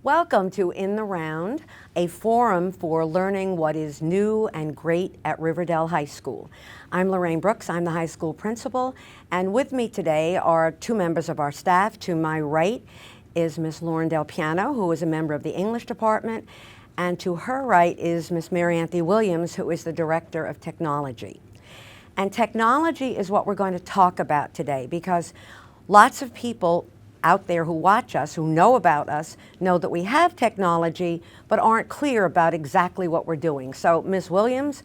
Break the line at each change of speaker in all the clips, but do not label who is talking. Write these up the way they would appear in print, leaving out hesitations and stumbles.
Welcome to In the Round, a forum for learning what is new and great at Riverdale High School. I'm Lorraine Brooks, I'm the high school principal, and with me today are two members of our staff. To my right is Miss Lauren Del Piano, who is a member of the English department, and to her right is Miss Mary Anthony Williams, who is the Director of Technology. And technology is what we're going to talk about today, because lots of people out there who watch us, who know about us, know that we have technology, but aren't clear about exactly what we're doing. So, Ms. Williams,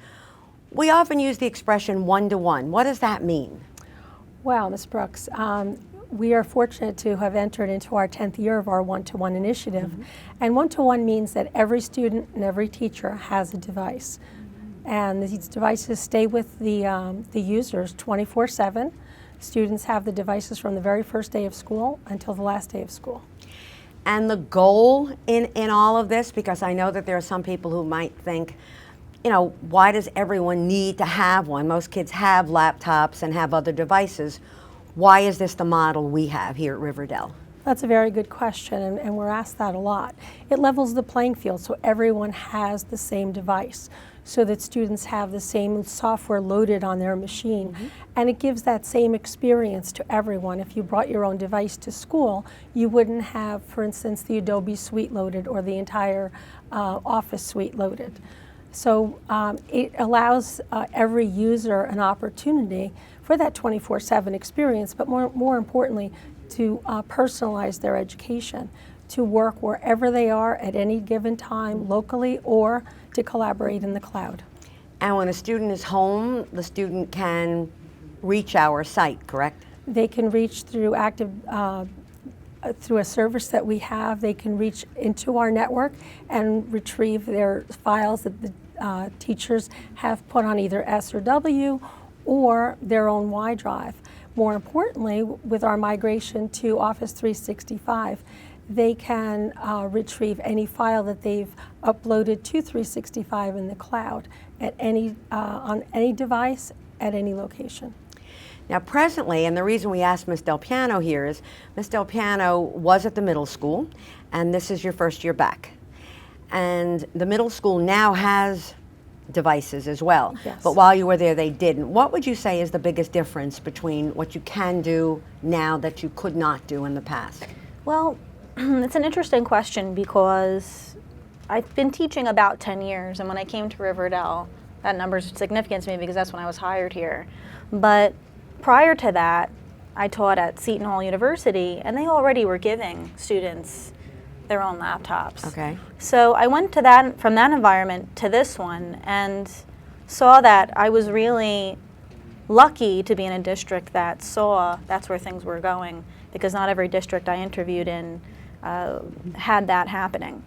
we often use the expression one-to-one. What does that mean?
Well, Ms. Brooks, we are fortunate to have entered into our 10th year of our one-to-one initiative. And one-to-one means that every student and every teacher has a device. And these devices stay with the users 24/7. Students have the devices from the very first day of school until the last day of school.
And the goal in all of this, because I know that there are some people who might think, you know, why does everyone need to have one? Most kids have laptops and have other devices. Why is this the model we have here at Riverdale?
That's a very good question, and we're asked that a lot. It levels the playing field so everyone has the same device, so that students have the same software loaded on their machine. And it gives that same experience to everyone. If you brought your own device to school, you wouldn't have, for instance, the Adobe suite loaded or the entire Office suite loaded. So it allows every user an opportunity for that 24/7 experience, but more importantly, to personalize their education, to work wherever they are at any given time, locally, or to collaborate in the cloud.
And when a student is home, the student can reach our site, correct?
They can reach through through a service that we have. They can reach into our network and retrieve their files that the teachers have put on either S or W or their own Y drive. More importantly, with our migration to Office 365, they can retrieve any file that they've uploaded to 365 in the cloud at on any device at any location.
Now presently, and the reason we asked Ms. Del Piano here is Ms. Del Piano was at the middle school, and this is your first year back. And the middle school now has devices as well.
Yes.
But while you were there, they didn't. What would you say is the biggest difference between what you can do now that you could not do in the past?
Well, it's an interesting question because I've been teaching about 10 years, and when I came to Riverdale, that number's significant to me because that's when I was hired here. But prior to that, I taught at Seton Hall University, and they already were giving students their own laptops.
Okay.
So I went to from that environment to this one and saw that I was really lucky to be in a district that saw that's where things were going, because not every district I interviewed in had that happening.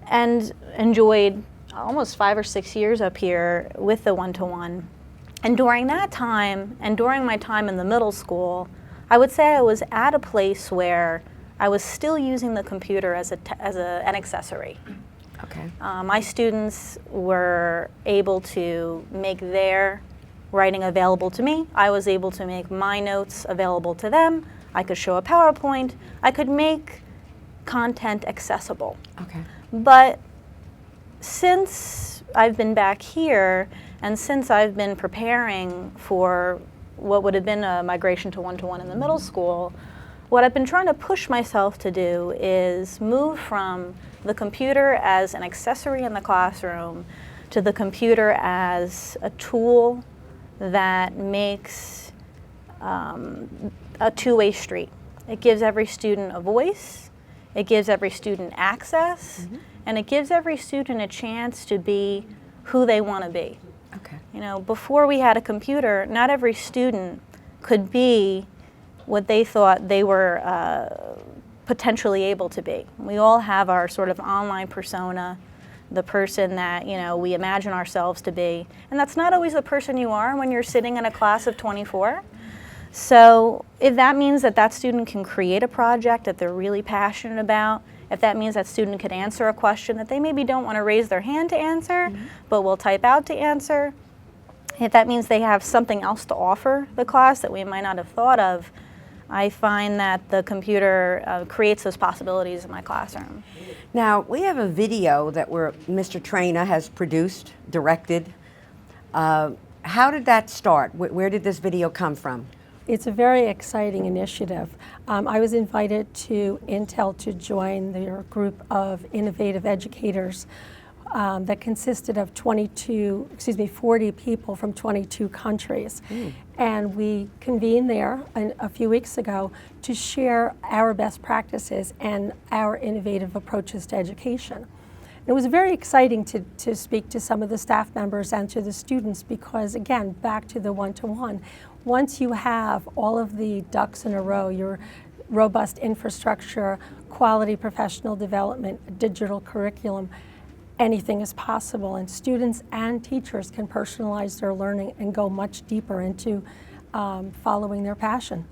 And enjoyed almost 5 or 6 years up here with the one-to-one. And during that time, and during my time in the middle school, I would say I was at a place where I was still using the computer as an accessory.
Okay.
My students were able to make their writing available to me. I was able to make my notes available to them. I could show a PowerPoint. I could make content accessible.
Okay.
But since I've been back here, and since I've been preparing for what would have been a migration to one-to-one in the middle school, what I've been trying to push myself to do is move from the computer as an accessory in the classroom to the computer as a tool that makes a two-way street. It gives every student a voice, it gives every student access, and it gives every student a chance to be who they want to be.
Okay.
You know, before we had a computer, not every student could be what they thought they were potentially able to be. We all have our sort of online persona, the person that, you know, we imagine ourselves to be. And that's not always the person you are when you're sitting in a class of 24. So if that means that that student can create a project that they're really passionate about, if that means that student could answer a question that they maybe don't want to raise their hand to answer, but will type out to answer, if that means they have something else to offer the class that we might not have thought of, I find that the computer creates those possibilities in my classroom.
Now, we have a video that Mr. Traina has produced, directed. How did that start? Where did this video come from?
It's a very exciting initiative. I was invited to Intel to join their group of innovative educators that consisted of 40 people from 22 countries. And we convened there a few weeks ago to share our best practices and our innovative approaches to education. It was very exciting to speak to some of the staff members and to the students because, again, back to the one-to-one, once you have all of the ducks in a row, your robust infrastructure, quality professional development, digital curriculum, anything is possible, and students and teachers can personalize their learning and go much deeper into following their passion.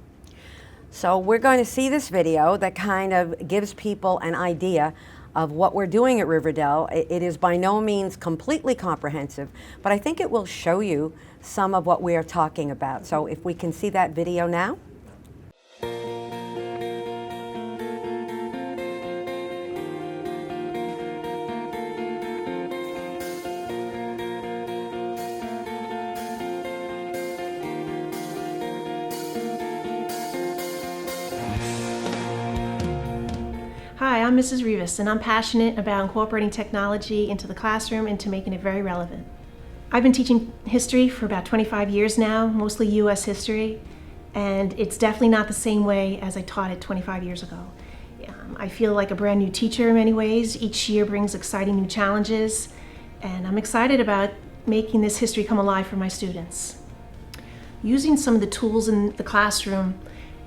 So we're going to see this video that kind of gives people an idea of what we're doing at Riverdale. It is by no means completely comprehensive, but I think it will show you some of what we are talking about. So if we can see that video now.
Hi, I'm Mrs. Rivas, and I'm passionate about incorporating technology into the classroom and to making it very relevant. I've been teaching history for about 25 years now, mostly U.S. history, and it's definitely not the same way as I taught it 25 years ago. I feel like a brand new teacher in many ways. Each year brings exciting new challenges, and I'm excited about making this history come alive for my students. Using some of the tools in the classroom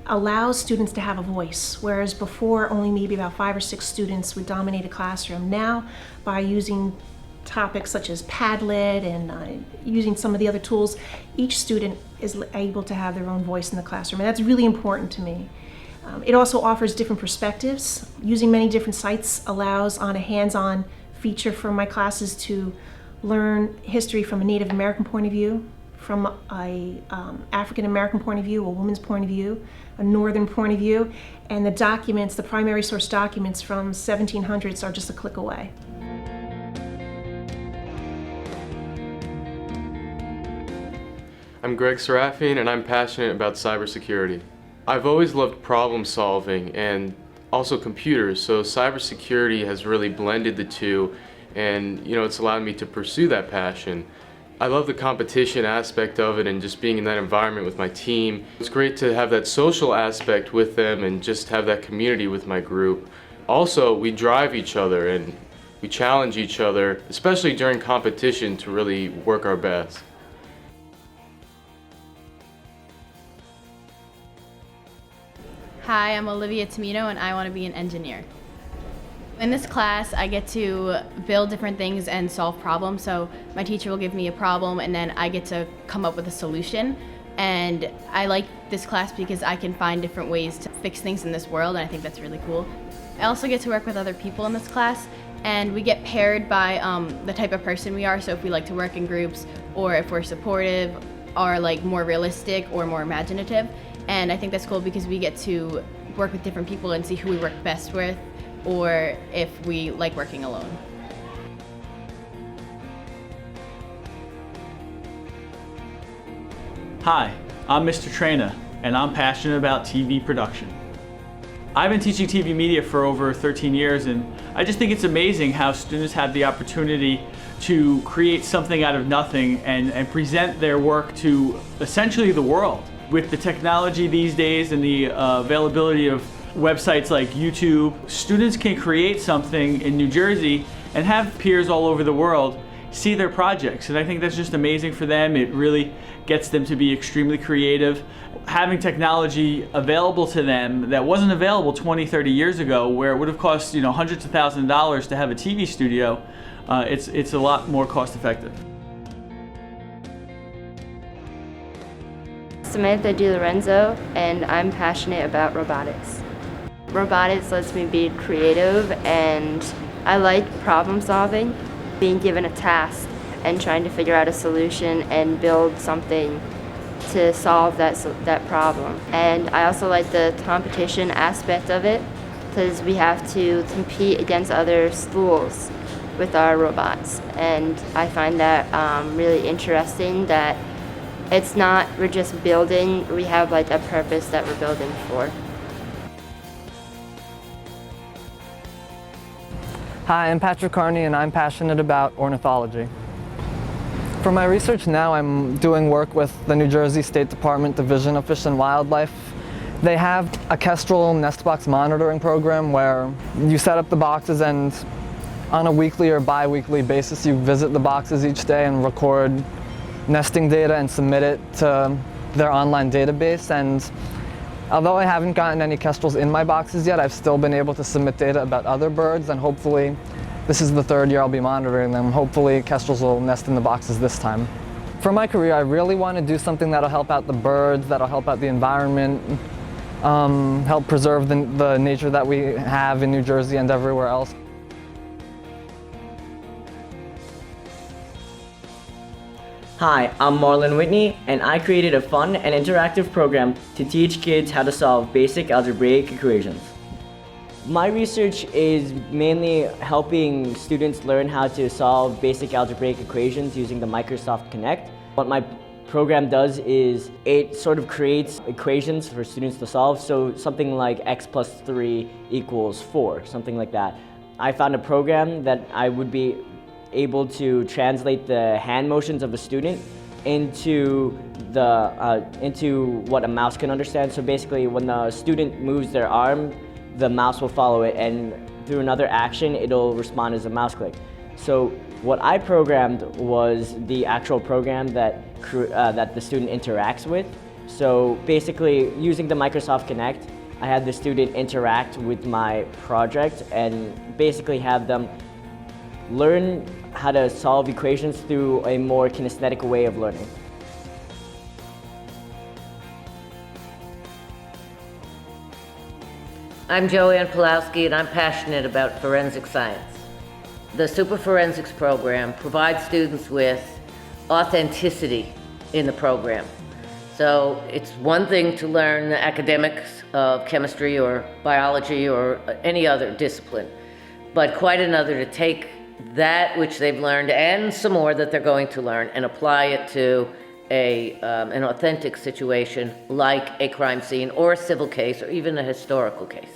allows students to have a voice, whereas before only maybe about 5 or 6 students would dominate a classroom. Now, by using topics such as Padlet and using some of the other tools, each student is able to have their own voice in the classroom, and that's really important to me. It also offers different perspectives. Using many different sites allows on a hands-on feature for my classes to learn history from a Native American point of view, from a African American point of view, a woman's point of view, a northern point of view, and the documents, the primary source documents from 1700s are just a click away.
I'm Greg Serafian, and I'm passionate about cybersecurity. I've always loved problem solving and also computers, so cybersecurity has really blended the two, and it's allowed me to pursue that passion. I love the competition aspect of it and just being in that environment with my team. It's great to have that social aspect with them and just have that community with my group. Also, we drive each other and we challenge each other, especially during competition, to really work our best.
Hi, I'm Olivia Tamino and I want to be an engineer. In this class, I get to build different things and solve problems. So my teacher will give me a problem and then I get to come up with a solution. And I like this class because I can find different ways to fix things in this world, and I think that's really cool. I also get to work with other people in this class, and we get paired by the type of person we are. So if we like to work in groups, or if we're supportive, or like more realistic or more imaginative. And I think that's cool because we get to work with different people and see who we work best with, or if we like working alone.
Hi, I'm Mr. Traina, and I'm passionate about TV production. I've been teaching TV media for over 13 years, and I just think it's amazing how students have the opportunity to create something out of nothing and present their work to essentially the world. With the technology these days and the availability of websites like YouTube, students can create something in New Jersey and have peers all over the world see their projects, and I think that's just amazing for them. It really gets them to be extremely creative. Having technology available to them that wasn't available 20, 30 years ago, where it would have cost hundreds of thousands of dollars to have a TV studio, it's a lot more cost effective.
Samantha DiLorenzo, and I'm passionate about robotics. Robotics lets me be creative, and I like problem solving, being given a task and trying to figure out a solution and build something to solve that problem. And I also like the competition aspect of it because we have to compete against other schools with our robots. And I find that really interesting that it's not, we're just building, we have like a purpose that we're building for.
Hi, I'm Patrick Carney and I'm passionate about ornithology. For my research now, I'm doing work with the New Jersey State Department Division of Fish and Wildlife. They have a kestrel nest box monitoring program where you set up the boxes and on a weekly or bi-weekly basis you visit the boxes each day and record nesting data and submit it to their online database. And although I haven't gotten any kestrels in my boxes yet, I've still been able to submit data about other birds, and hopefully this is the third year I'll be monitoring them. Hopefully kestrels will nest in the boxes this time. For my career, I really want to do something that'll help out the birds, that'll help out the environment, help preserve the nature that we have in New Jersey and everywhere else.
Hi, I'm Marlon Whitney, and I created a fun and interactive program to teach kids how to solve basic algebraic equations. My research is mainly helping students learn how to solve basic algebraic equations using the Microsoft Connect. What my program does is it sort of creates equations for students to solve, so something like x plus 3 equals 4, something like that. I found a program that I would be able to translate the hand motions of a student into what a mouse can understand. So basically, when the student moves their arm, the mouse will follow it, and through another action, it'll respond as a mouse click. So what I programmed was the actual program that the student interacts with. So basically, using the Microsoft Connect, I had the student interact with my project and basically have them learn how to solve equations through a more kinesthetic way of learning.
I'm Joanne Pulowski, and I'm passionate about forensic science. The Super Forensics program provides students with authenticity in the program. So it's one thing to learn the academics of chemistry or biology or any other discipline, but quite another to take that which they've learned and some more that they're going to learn and apply it to an authentic situation like a crime scene or a civil case or even a historical case.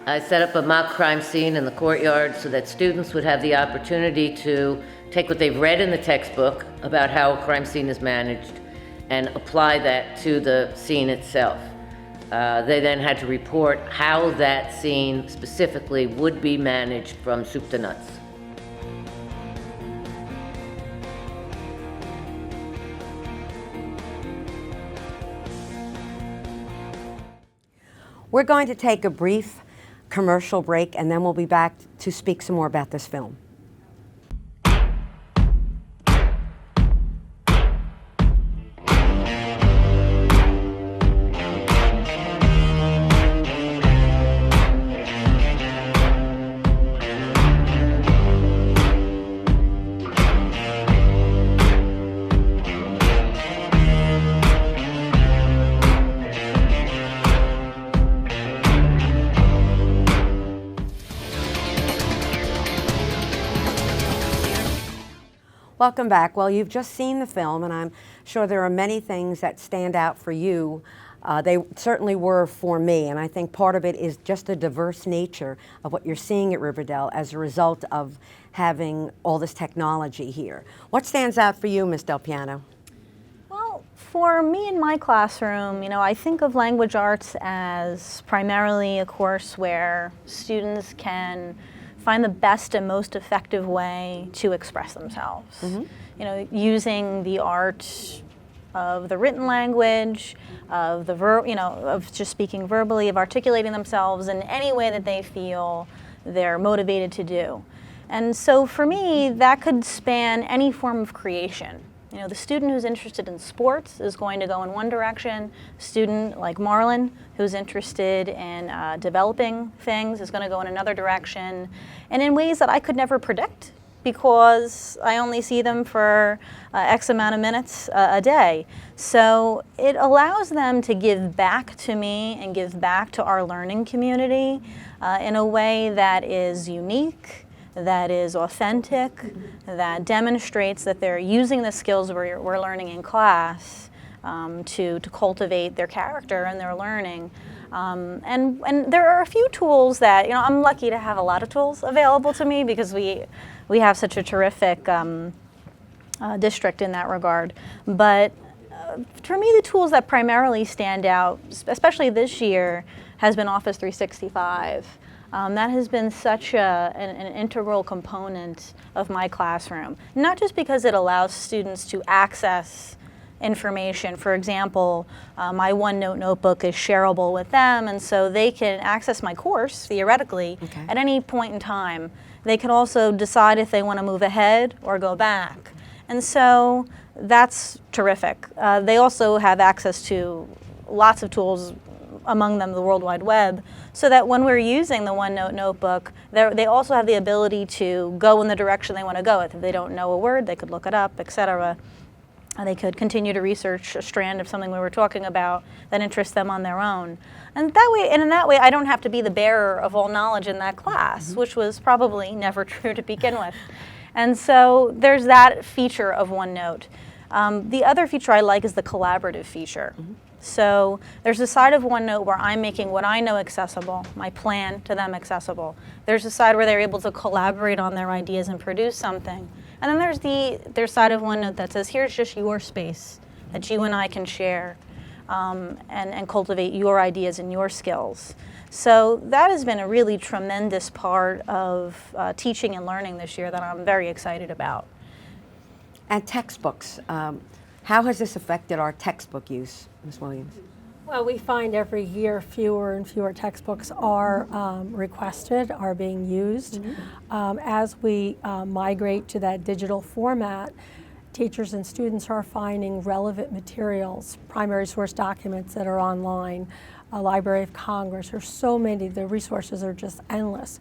I set up a mock crime scene in the courtyard so that students would have the opportunity to take what they've read in the textbook about how a crime scene is managed and apply that to the scene itself. They then had to report how that scene specifically would be managed from soup to nuts.
We're going to take a brief commercial break, and then we'll be back to speak some more about this film. Welcome back. Well, you've just seen the film, and I'm sure there are many things that stand out for you. They certainly were for me, and I think part of it is just the diverse nature of what you're seeing at Riverdale as a result of having all this technology here. What stands out for you, Ms. Del Piano?
Well, for me in my classroom, I think of language arts as primarily a course where students can find the best and most effective way to express themselves. Mm-hmm. Using the art of the written language, of the of just speaking verbally, of articulating themselves in any way that they feel they're motivated to do. And so for me, that could span any form of creation. The student who's interested in sports is going to go in one direction. A student like Marlon, who's interested in developing things, is going to go in another direction. And in ways that I could never predict, because I only see them for X amount of minutes a day. So it allows them to give back to me and give back to our learning community in a way that is unique, that is authentic, that demonstrates that they're using the skills we're learning in class to cultivate their character and their learning. And there are a few tools that, I'm lucky to have a lot of tools available to me because we have such a terrific district in that regard. But for me, the tools that primarily stand out, especially this year, has been Office 365. That has been such an integral component of my classroom, not just because it allows students to access information. For example, my OneNote notebook is shareable with them, and so they can access my course, theoretically, at any point in time. They can also decide if they want to move ahead or go back. And so that's terrific. They also have access to lots of tools, among them the World Wide Web, so that when we're using the OneNote notebook, they also have the ability to go in the direction they want to go. If they don't know a word, they could look it up, etc. They could continue to research a strand of something we were talking about that interests them on their own. And in that way, I don't have to be the bearer of all knowledge in that class, which was probably never true to begin with. And so there's that feature of OneNote. The other feature I like is the collaborative feature. So there's a side of OneNote where I'm making what I know accessible, my plan to them accessible. There's a side where they're able to collaborate on their ideas and produce something. And then there's side of OneNote that says, here's just your space that you and I can share and cultivate your ideas and your skills. So that has been a really tremendous part of teaching and learning this year that I'm very excited about.
And textbooks. How has this affected our textbook use, Ms. Williams?
Well, we find every year fewer and fewer textbooks are requested, are being used. As we migrate to that digital format, teachers and students are finding relevant materials, primary source documents that are online, a Library of Congress. There's so many, the resources are just endless.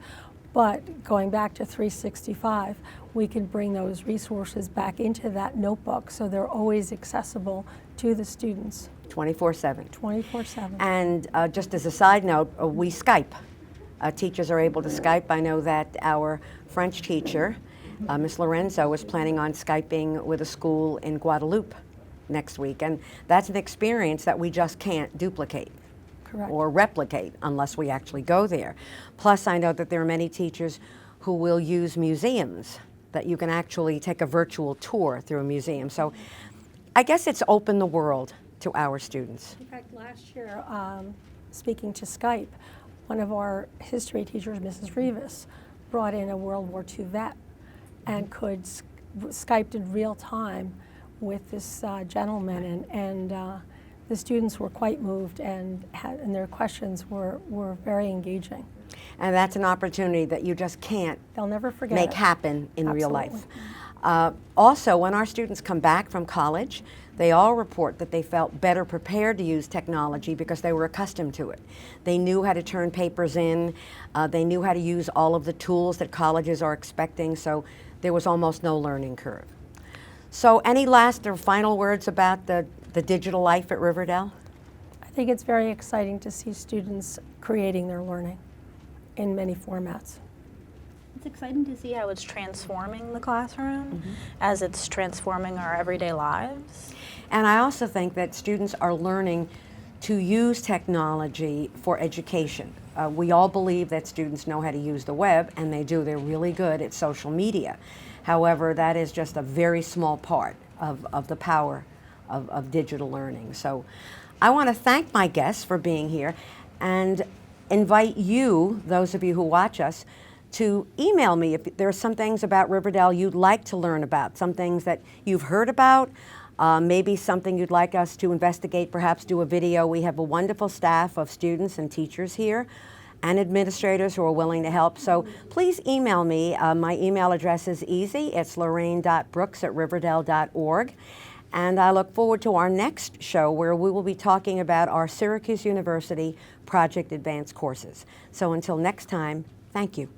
But going back to 365, we can bring those resources back into that notebook so they're always accessible to the students.
24/7.
24/7.
And just as a side note, we Skype. Teachers are able to Skype. I know that our French teacher, Ms. Lorenzo, is planning on Skyping with a school in Guadeloupe next week. And that's an experience that we just can't duplicate.
Correct.
Or replicate unless we actually go there. Plus, I know that there are many teachers who will use museums, that you can actually take a virtual tour through a museum. So I guess it's opened the world to our students.
In fact, last year, speaking to Skype, one of our history teachers, Mrs. Rivas, brought in a World War II vet and could Skyped in real time with this gentleman, and the students were quite moved, and their questions were very engaging.
And that's an opportunity that you just can't
They'll never forget
make
it.
happen in real
Absolutely.
life. Also, when our students come back from college, they all report that they felt better prepared to use technology because they were accustomed to it. They knew how to turn papers in, they knew how to use all of the tools that colleges are expecting, so there was almost no learning curve. So any last or final words about the digital life at Riverdale?
I think it's very exciting to see students creating their learning in many formats.
It's exciting to see how it's transforming the classroom as it's transforming our everyday lives.
And I also think that students are learning to use technology for education. We all believe that students know how to use the web, and they do. They're really good at social media. However, that is just a very small part of the power of digital learning. So I want to thank my guests for being here and invite you, those of you who watch us, to email me if there are some things about Riverdale you'd like to learn about, some things that you've heard about, maybe something you'd like us to investigate, perhaps do a video. We have a wonderful staff of students and teachers here and administrators who are willing to help. So please email me. My email address is easy. It's lorraine.brooks@riverdale.org. And I look forward to our next show where we will be talking about our Syracuse University Project Advanced courses. So until next time, thank you.